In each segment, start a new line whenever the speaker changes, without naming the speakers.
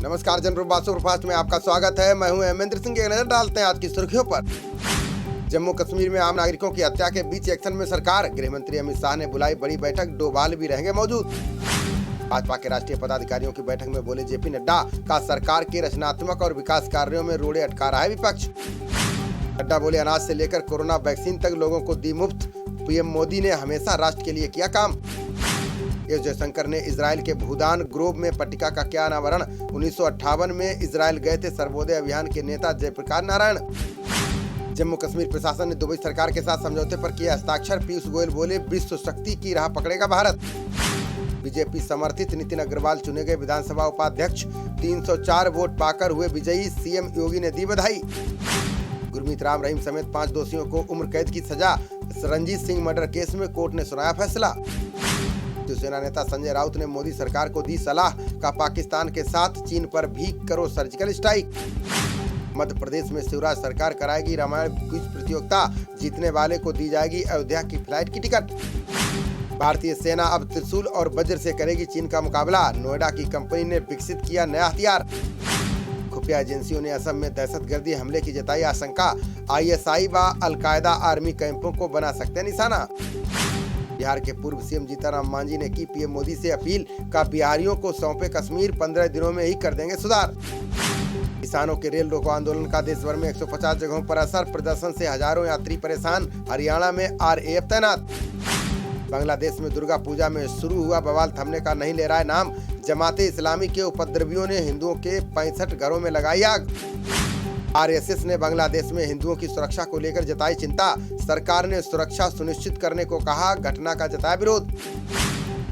नमस्कार, जनप्रवाद सुपरफास्ट में आपका स्वागत है। मैं हूं हेमेंद्र सिंह। एक नजर डालते हैं आज की सुर्खियों पर। जम्मू कश्मीर में आम नागरिकों की हत्या के बीच एक्शन में सरकार। गृह मंत्री अमित शाह ने बुलाई बड़ी बैठक, डोभाल भी रहेंगे मौजूद। भाजपा के राष्ट्रीय पदाधिकारियों की बैठक में बोले जेपी नड्डा का सरकार के रचनात्मक और विकास कार्यों में रोड़े अटका रहा है विपक्ष। नड्डा बोले अनाज से लेकर कोरोना वैक्सीन तक लोगों को दी मुफ्त। पीएम मोदी ने हमेशा राष्ट्र के लिए किया काम। एस जयशंकर ने इजराइल के भूदान ग्रोव में पट्टिका का किया अनावरण। 1958 में इजराइल गए थे सर्वोदय अभियान के नेता जयप्रकाश नारायण। जम्मू कश्मीर प्रशासन ने दुबई सरकार के साथ समझौते पर किया हस्ताक्षर। पीयूष गोयल बोले विश्व शक्ति की राह पकड़ेगा भारत। बीजेपी समर्थित नितिन अग्रवाल चुने गए विधानसभा उपाध्यक्ष। 304 वोट पाकर हुए विजयी। सीएम योगी ने दी बधाई। गुरमीत राम रहीम समेत 5 दोषियों को उम्र कैद की सजा। रणजीत सिंह मर्डर केस में कोर्ट ने सुनाया फैसला। शिवसेना नेता संजय राउत ने मोदी सरकार को दी सलाह का पाकिस्तान के साथ चीन पर भी करो सर्जिकल स्ट्राइक। मध्य प्रदेश में शिवराज सरकार कराएगी रामायण क्विज प्रतियोगिता। जीतने वाले को दी जाएगी अयोध्या की फ्लाइट की टिकट। भारतीय सेना अब त्रिशूल और वज्र से करेगी चीन का मुकाबला। नोएडा की कंपनी ने विकसित किया नया हथियार। खुफिया एजेंसियों ने असम में दहशतगर्दी हमले की जताई आशंका। आईएसआई व अलकायदा आर्मी कैंपों को बना सकते निशाना। बिहार के पूर्व सीएम जीतनराम मांझी ने की पीएम मोदी से अपील का बिहारियों को सौंपे कश्मीर, 15 दिनों में ही कर देंगे सुधार। किसानों के रेल रोको आंदोलन का देश भर में 150 जगहों पर असर। प्रदर्शन से हजारों यात्री परेशान। हरियाणा में आरएएफ तैनात। बांग्लादेश में दुर्गा पूजा में शुरू हुआ बवाल थमने का नहीं ले रहा है नाम। जमाते इस्लामी के उपद्रवियों ने हिंदुओं के 65 घरों में लगाई आग। आरएसएस ने बांग्लादेश में हिंदुओं की सुरक्षा को लेकर जताई चिंता। सरकार ने सुरक्षा सुनिश्चित करने को कहा, घटना का जताया विरोध।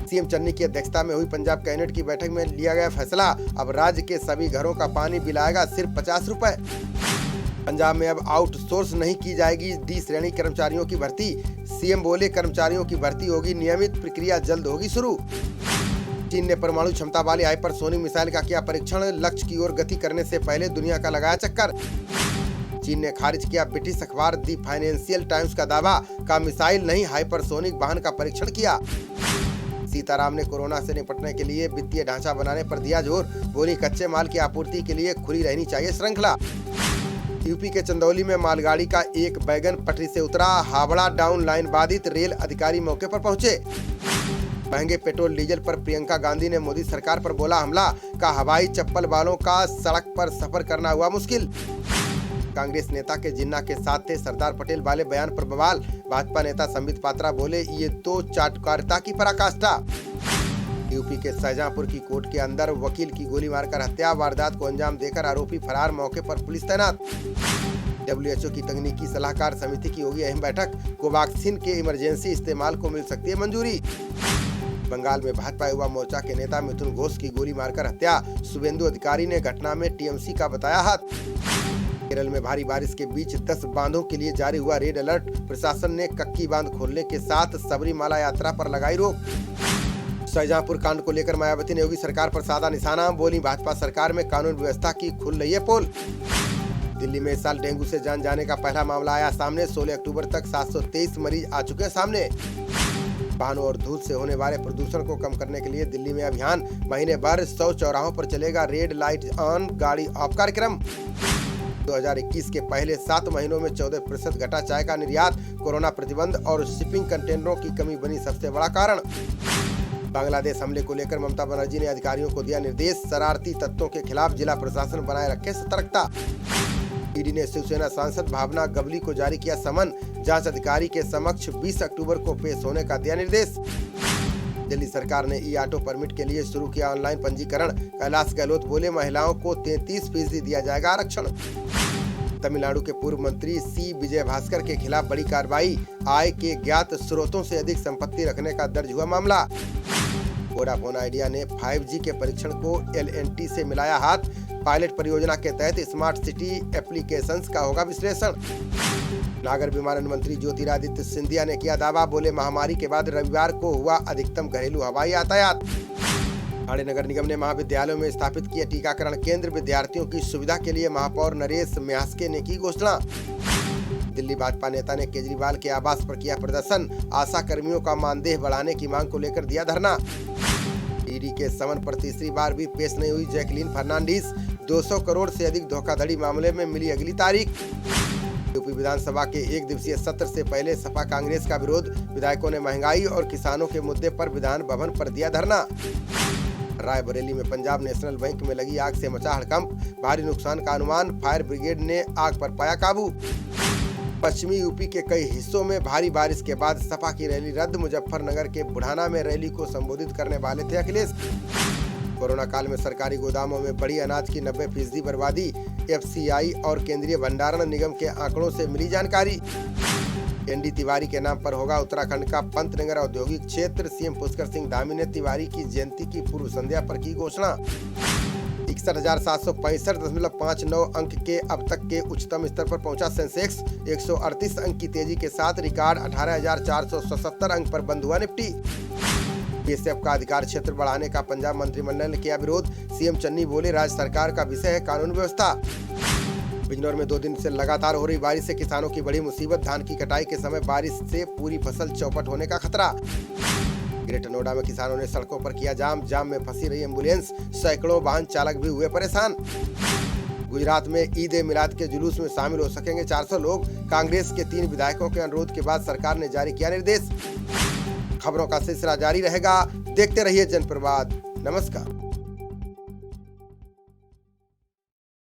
सीएम चन्नी की अध्यक्षता में हुई पंजाब कैबिनेट की बैठक में लिया गया फैसला। अब राज्य के सभी घरों का पानी बिल आएगा सिर्फ 50 रुपए। पंजाब में अब आउटसोर्स नहीं की जाएगी डी श्रेणी कर्मचारियों की भर्ती। सीएम बोले कर्मचारियों की भर्ती होगी नियमित, प्रक्रिया जल्द होगी शुरू। चीन ने परमाणु क्षमता वाली हाइपरसोनिक मिसाइल का किया परीक्षण। लक्ष्य की ओर गति करने से पहले दुनिया का लगाया चक्कर। चीन ने खारिज किया ब्रिटिश अखबार दी फाइनेंशियल टाइम्स का दावा का मिसाइल नहीं हाइपरसोनिक वाहन का परीक्षण किया। सीताराम ने कोरोना से निपटने के लिए वित्तीय ढांचा बनाने पर दिया जोर। बोली कच्चे माल की आपूर्ति के लिए खुली रहनी चाहिए श्रृंखला। यूपी के चंदौली में मालगाड़ी का एक वैगन पटरी से उतरा। हावड़ा डाउन लाइन बाधित। रेल अधिकारी मौके पर पहुंचे। महंगे पेट्रोल डीजल पर प्रियंका गांधी ने मोदी सरकार पर बोला हमला। का हवाई चप्पल वालों का सड़क पर सफर करना हुआ मुश्किल। कांग्रेस नेता के जिन्ना के साथ थे सरदार पटेल वाले बयान पर बवाल। भाजपा नेता संबित पात्रा बोले ये तो चाटुकारिता की पराकाष्ठा। यूपी के शाहजहांपुर की कोर्ट के अंदर वकील की गोली मारकर हत्या। वारदात को अंजाम देकर आरोपी फरार। मौके पर पुलिस तैनात। WHO की तकनीकी सलाहकार समिति की होगी अहम बैठक। कोवैक्सीन के इमरजेंसी इस्तेमाल को मिल सकती है मंजूरी। बंगाल में भाजपा युवा मोर्चा के नेता मिथुन घोष की गोली मारकर हत्या। शुभेंदु अधिकारी ने घटना में टीएमसी का बताया हाथ। केरल में भारी बारिश के बीच 10 बांधों के लिए जारी हुआ रेड अलर्ट। प्रशासन ने कक्की बांध खोलने के साथ सबरीमाला यात्रा पर लगाई रोक। शाहजहांपुर कांड को लेकर मायावती ने योगी सरकार पर साधा निशाना। बोली भाजपा सरकार में कानून व्यवस्था की खुल रही है पोल। दिल्ली में इस साल डेंगू से जान जाने का पहला मामला आया सामने। 16 अक्टूबर तक 723 मरीज आ चुके हैं सामने। वाहनों और धूल से होने वाले प्रदूषण को कम करने के लिए दिल्ली में अभियान। महीने भर 100 चौराहों पर चलेगा रेड लाइट ऑन गाड़ी ऑफ कार्यक्रम। 2021 के पहले 7 महीनों में 14% घटा चाय का निर्यात। कोरोना प्रतिबंध और शिपिंग कंटेनरों की कमी बनी सबसे बड़ा कारण। बांग्लादेश हमले को लेकर ममता बनर्जी ने अधिकारियों को दिया निर्देश। शरारती तत्वों के खिलाफ जिला प्रशासन बनाए रखे सतर्कता। ईडी ने शिवसेना सांसद भावना गवली को जारी किया समन। जांच अधिकारी के समक्ष 20 अक्टूबर को पेश होने का दिया निर्देश। दिल्ली सरकार ने ई ऑटो परमिट के लिए शुरू किया ऑनलाइन पंजीकरण। कैलाश गहलोत बोले महिलाओं को 33% दिया जाएगा आरक्षण। तमिलनाडु के पूर्व मंत्री सी विजय भास्कर के खिलाफ बड़ी कार्रवाई। आय के ज्ञात स्रोतों से अधिक संपत्ति रखने का दर्ज हुआ मामला। वोडाफोन आइडिया ने 5G के परीक्षण को LNT से मिलाया हाथ। पायलट परियोजना के तहत स्मार्ट सिटी एप्लीकेशंस का होगा विश्लेषण। नागर विमानन मंत्री ज्योतिरादित्य सिंधिया ने किया दावा। बोले महामारी के बाद रविवार को हुआ अधिकतम घरेलू हवाई यातायात। ठाणे नगर निगम ने महाविद्यालयों में स्थापित किया टीकाकरण केंद्र। विद्यार्थियों की सुविधा के लिए महापौर नरेश म्यास्के ने की घोषणा। दिल्ली भाजपा नेता ने केजरीवाल के आवास पर किया प्रदर्शन। आशा कर्मियों का मानदेय बढ़ाने की मांग को लेकर दिया धरना। ईडी के समन पर तीसरी बार भी पेश नहीं हुई जैकलीन फर्नांडीज। 200 करोड़ से अधिक धोखाधड़ी मामले में मिली अगली तारीख। यूपी विधानसभा के एक दिवसीय सत्र से पहले सपा कांग्रेस का विरोध। विधायकों ने महंगाई और किसानों के मुद्दे पर विधान भवन पर दिया धरना। रायबरेली में पंजाब नेशनल बैंक में लगी आग से मचा हड़कंप। भारी नुकसान का अनुमान, फायर ब्रिगेड ने आग पर पाया काबू। पश्चिमी यूपी के कई हिस्सों में भारी बारिश के बाद सपा की रैली रद्द। मुजफ्फरनगर के बुढ़ाना में रैली को संबोधित करने वाले थे अखिलेश। कोरोना काल में सरकारी गोदामों में बढ़ी अनाज की 90% बर्बादी। एफसीआई और केंद्रीय भंडारण निगम के आंकड़ों से मिली जानकारी। एनडी तिवारी के नाम पर होगा उत्तराखंड का पंतनगर औद्योगिक क्षेत्र। सीएम पुष्कर सिंह धामी ने तिवारी की जयंती की पूर्व संध्या पर की घोषणा। 61,765.59 अंक के अब तक के उच्चतम स्तर पर पहुंचा सेंसेक्स। 138 अंक की तेजी के साथ रिकॉर्ड 18,477 अंक पर बंद हुआ निफ्टी। बीएसएफ का अधिकार क्षेत्र बढ़ाने का पंजाब मंत्रिमंडल ने किया विरोध। सीएम चन्नी बोले, राज्य सरकार का विषय है कानून व्यवस्था। बिजनौर में 2 दिन से लगातार हो रही बारिश से किसानों की बड़ी मुसीबत। धान की कटाई के समय बारिश से पूरी फसल चौपट होने का खतरा। ग्रेटर नोएडा में किसानों ने सड़कों पर किया जाम में फंसी रही एम्बुलेंस। सैकड़ों वाहन चालक भी हुए परेशान। गुजरात में ईद ए मिलाद के जुलूस में शामिल हो सकेंगे 400 लोग। कांग्रेस के 3 विधायकों के अनुरोध के बाद सरकार ने जारी किया निर्देश। खबरों का सिलसिला जारी रहेगा, देखते रहिए जनप्रवाद। नमस्कार।